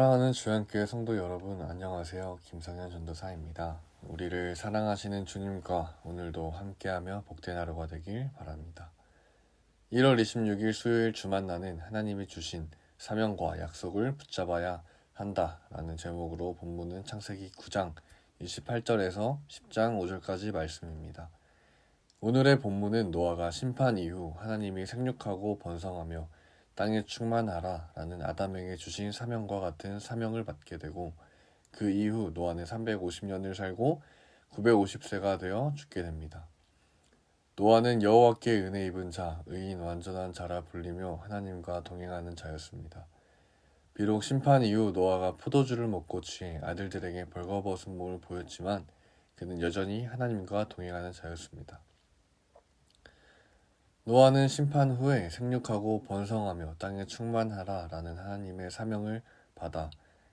사랑하는 주안교회 성도 여러분, 안녕하세요. 김성현 전도사입니다. 우리를 사랑하시는 주님과 오늘도 함께하며 복된 하루가 되길 바랍니다. 1월 26일 수요일 주만나는 하나님이 주신 사명과 약속을 붙잡아야 한다라는 제목으로 본문은 창세기 9장 28절에서 10장 5절까지 말씀입니다. 오늘의 본문은 노아가 심판 이후 하나님이 생육하고 번성하며 땅에 충만하라 라는 아담에게 주신 사명과 같은 사명을 받게 되고, 그 이후 노아는 350년을 살고 950세가 되어 죽게 됩니다. 노아는 여호와께 은혜 입은 자, 의인 완전한 자라 불리며 하나님과 동행하는 자였습니다. 비록 심판 이후 노아가 포도주를 먹고 취해 아들들에게 벌거벗은 몸을 보였지만 그는 여전히 하나님과 동행하는 자였습니다. 노아는 심판 후에 생육하고 번성하며 땅에 충만하라 라는 하나님의 사명을 받아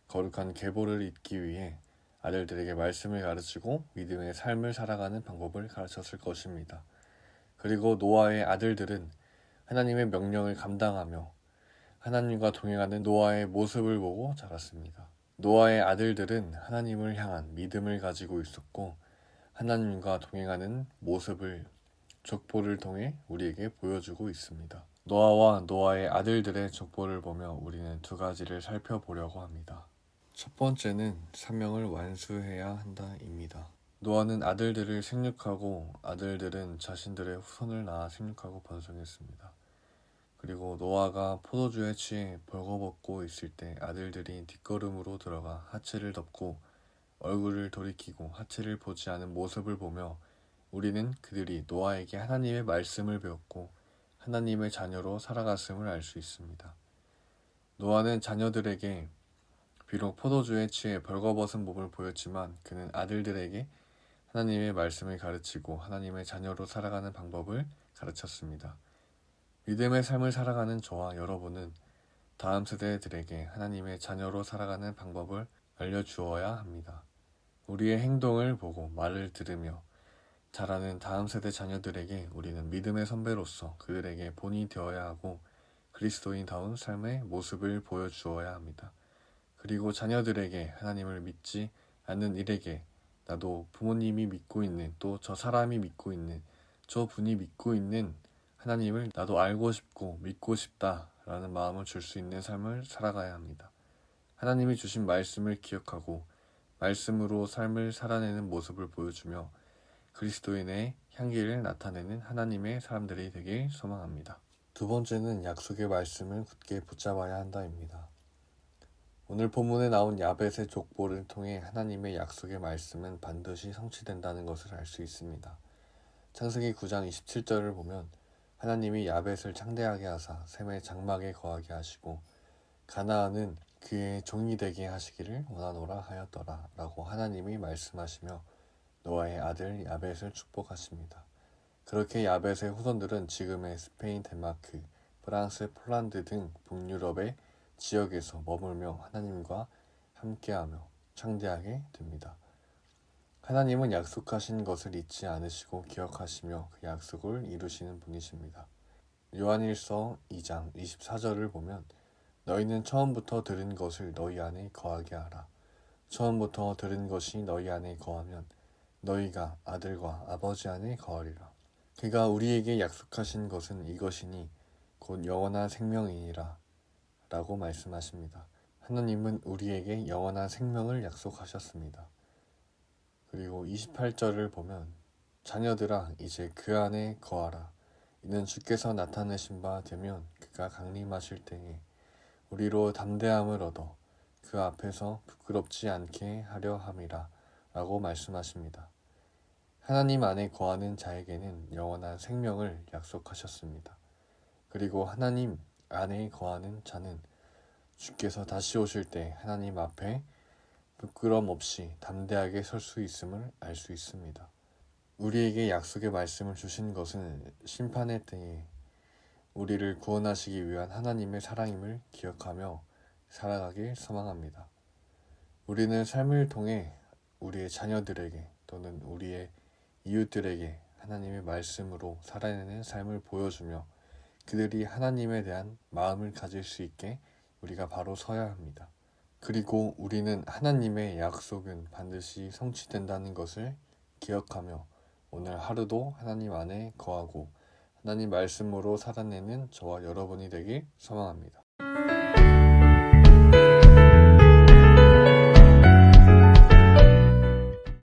거룩한 계보를 잇기 위해 아들들에게 말씀을 가르치고 믿음의 삶을 살아가는 방법을 가르쳤을 것입니다. 그리고 노아의 아들들은 하나님의 명령을 감당하며 하나님과 동행하는 노아의 모습을 보고 자랐습니다. 노아의 아들들은 하나님을 향한 믿음을 가지고 있었고 하나님과 동행하는 모습을 족보를 통해 우리에게 보여주고 있습니다. 노아와 노아의 아들들의 족보를 보며 우리는 두 가지를 살펴보려고 합니다. 첫 번째는 사명을 완수해야 한다입니다. 노아는 아들들을 생육하고 아들들은 자신들의 후손을 낳아 생육하고 번성했습니다. 그리고 노아가 포도주에 취해 벌거벗고 있을 때 아들들이 뒷걸음으로 들어가 하체를 덮고 얼굴을 돌이키고 하체를 보지 않은 모습을 보며 우리는 그들이 노아에게 하나님의 말씀을 배웠고 하나님의 자녀로 살아갔음을 알 수 있습니다. 노아는 자녀들에게 비록 포도주에 취해 벌거벗은 몸을 보였지만 그는 아들들에게 하나님의 말씀을 가르치고 하나님의 자녀로 살아가는 방법을 가르쳤습니다. 믿음의 삶을 살아가는 저와 여러분은 다음 세대들에게 하나님의 자녀로 살아가는 방법을 알려주어야 합니다. 우리의 행동을 보고 말을 들으며 자라는 다음 세대 자녀들에게 우리는 믿음의 선배로서 그들에게 본이 되어야 하고 그리스도인다운 삶의 모습을 보여주어야 합니다. 그리고 자녀들에게 하나님을 믿지 않는 일에게 나도 부모님이 믿고 있는, 또 저 사람이 믿고 있는, 저 분이 믿고 있는 하나님을 나도 알고 싶고 믿고 싶다라는 마음을 줄 수 있는 삶을 살아가야 합니다. 하나님이 주신 말씀을 기억하고 말씀으로 삶을 살아내는 모습을 보여주며 그리스도인의 향기를 나타내는 하나님의 사람들이 되길 소망합니다. 두 번째는 약속의 말씀을 굳게 붙잡아야 한다입니다. 오늘 본문에 나온 야벳의 족보를 통해 하나님의 약속의 말씀은 반드시 성취된다는 것을 알 수 있습니다. 창세기 9장 27절을 보면 하나님이 야벳을 창대하게 하사 셈의 장막에 거하게 하시고 가나안은 그의 종이 되게 하시기를 원하노라 하였더라 라고 하나님이 말씀하시며 노아의 아들 야벳을 축복하십니다. 그렇게 야벳의 후손들은 지금의 스페인, 덴마크, 프랑스, 폴란드 등 북유럽의 지역에서 머물며 하나님과 함께하며 창대하게 됩니다. 하나님은 약속하신 것을 잊지 않으시고 기억하시며 그 약속을 이루시는 분이십니다. 요한일서 2장 24절을 보면 너희는 처음부터 들은 것을 너희 안에 거하게 하라. 처음부터 들은 것이 너희 안에 거하면 너희가 아들과 아버지 안에 거하리라. 그가 우리에게 약속하신 것은 이것이니 곧 영원한 생명이니라 라고 말씀하십니다. 하나님은 우리에게 영원한 생명을 약속하셨습니다. 그리고 28절을 보면 자녀들아 이제 그 안에 거하라. 이는 주께서 나타내신 바 되면 그가 강림하실 때에 우리로 담대함을 얻어 그 앞에서 부끄럽지 않게 하려 함이라 라고 말씀하십니다. 하나님 안에 거하는 자에게는 영원한 생명을 약속하셨습니다. 그리고 하나님 안에 거하는 자는 주께서 다시 오실 때 하나님 앞에 부끄럼 없이 담대하게 설 수 있음을 알 수 있습니다. 우리에게 약속의 말씀을 주신 것은 심판의 때에 우리를 구원하시기 위한 하나님의 사랑임을 기억하며 살아가길 소망합니다. 우리는 삶을 통해 우리의 자녀들에게 또는 우리의 이웃들에게 하나님의 말씀으로 살아내는 삶을 보여주며 그들이 하나님에 대한 마음을 가질 수 있게 우리가 바로 서야 합니다. 그리고 우리는 하나님의 약속은 반드시 성취된다는 것을 기억하며 오늘 하루도 하나님 안에 거하고 하나님 말씀으로 살아내는 저와 여러분이 되길 소망합니다.